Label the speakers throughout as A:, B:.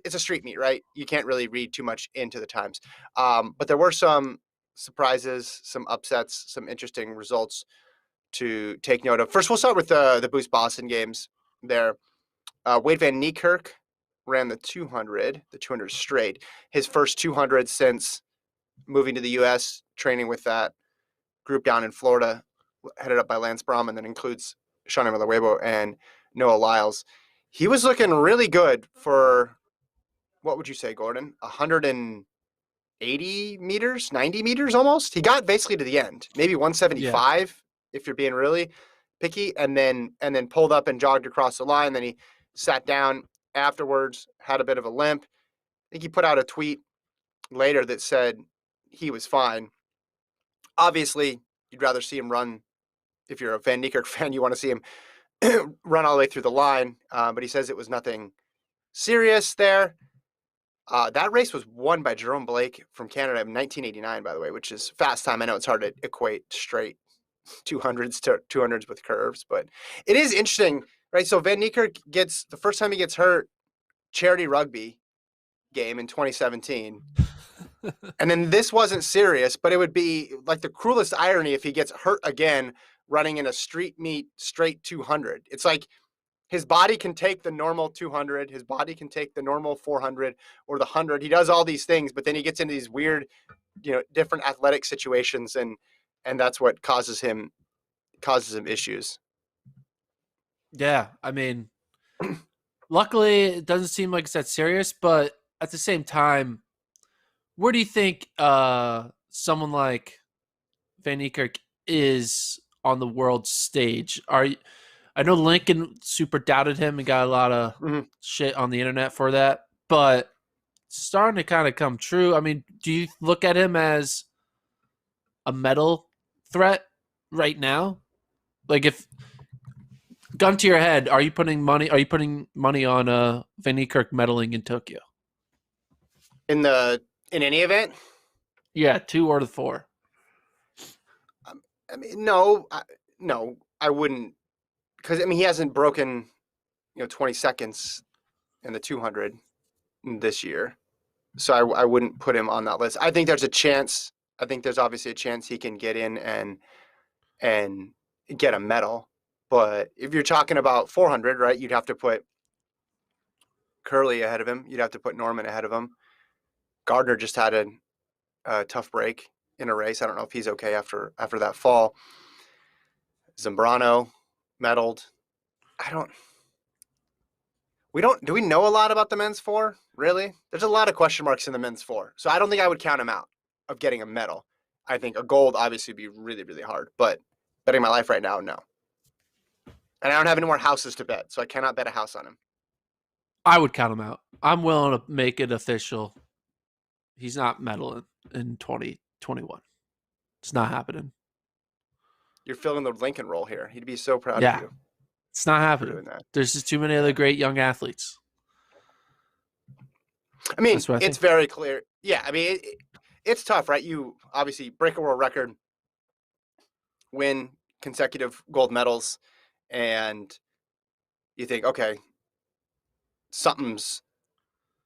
A: it's a street meet, right? You can't really read too much into the times. But there were some surprises, some upsets, some interesting results to take note of. First, we'll start with the Boost Boston games there. Wayde van Niekerk ran the 200 straight. His first 200 since moving to the U.S., training with that group down in Florida, headed up by Lance Brom, and then includes Shawnee Miller and Noah Lyles. He was looking really good for, what would you say, Gordon? 180 meters, 90 meters almost? He got basically to the end, maybe 175 if you're being really picky, and then pulled up and jogged across the line. Then he sat down afterwards, had a bit of a limp. I think he put out a tweet later that said he was fine. Obviously, you'd rather see him run. If you're a Van Niekerk fan, you want to see him run all the way through the line. But he says it was nothing serious there. That race was won by Jerome Blake from Canada in 1989, by the way, which is fast time. I know it's hard to equate straight 200s to 200s with curves, but it is interesting, right? So Van Niekerk gets, the first time he gets hurt, charity rugby game in 2017. And then this wasn't serious, but it would be like the cruelest irony if he gets hurt again running in a street meet straight 200. It's like his body can take the normal 200, his body can take the normal 400 or the 100. He does all these things, but then he gets into these weird, different athletic situations, and that's what causes him issues.
B: Yeah, I mean, luckily it doesn't seem like it's that serious, but at the same time, where do you think someone like Van Niekerk is on the world stage? I know Lincoln super doubted him and got a lot of shit on the internet for that, but it's starting to kind of come true. I mean, do you look at him as a medal threat right now? Like, if gun to your head, are you putting money on Van Niekerk medaling in Tokyo?
A: In any event?
B: Yeah, 2 or the 4.
A: I mean, no, I wouldn't, because I mean he hasn't broken 20 seconds in the 200 this year, so I wouldn't put him on that list. I think there's a chance. I think there's obviously a chance he can get in and get a medal. But if you're talking about 400, right, you'd have to put Curley ahead of him. You'd have to put Norman ahead of him. Gardner just had a tough break in a race. I don't know if he's okay after that fall. Zambrano medaled. Do we know a lot about the men's 4? Really? There's a lot of question marks in the men's 4. So I don't think I would count him out of getting a medal. I think a gold obviously would be really, really hard, but betting my life right now, no. And I don't have any more houses to bet, so I cannot bet a house on him.
B: I would count him out. I'm willing to make it official. He's not medaling in 2021. It's not happening.
A: You're filling the Lincoln role here. He'd be so proud of you.
B: It's not happening. There's just too many other great young athletes.
A: I mean, it's very clear. Yeah, I mean, it's tough, right? You obviously break a world record, win consecutive gold medals, and you think, okay,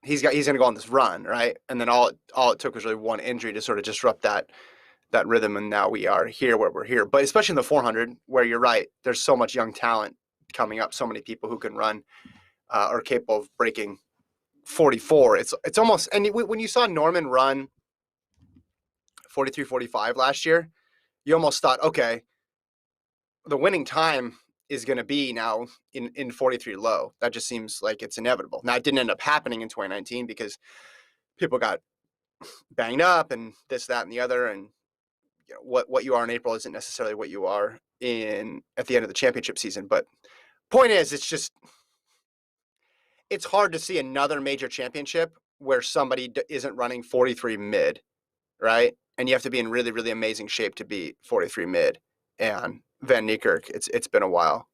A: he's going to go on this run, right? And then all it took was really one injury to sort of disrupt that rhythm, and now we are here where we're here. But especially in the 400, where you're right, there's so much young talent coming up, so many people who can run are capable of breaking 44. It's almost, and when you saw Norman run 43-45 last year, you almost thought, okay, the winning time is going to be now in 43 low. That just seems like it's inevitable. Now, it didn't end up happening in 2019 because people got banged up and this, that, and the other, and what you are in April isn't necessarily what you are at the end of the championship season. But point is, it's hard to see another major championship where somebody isn't running 43 mid, right? And you have to be in really, really amazing shape to beat 43 mid. And Van Niekerk, it's been a while.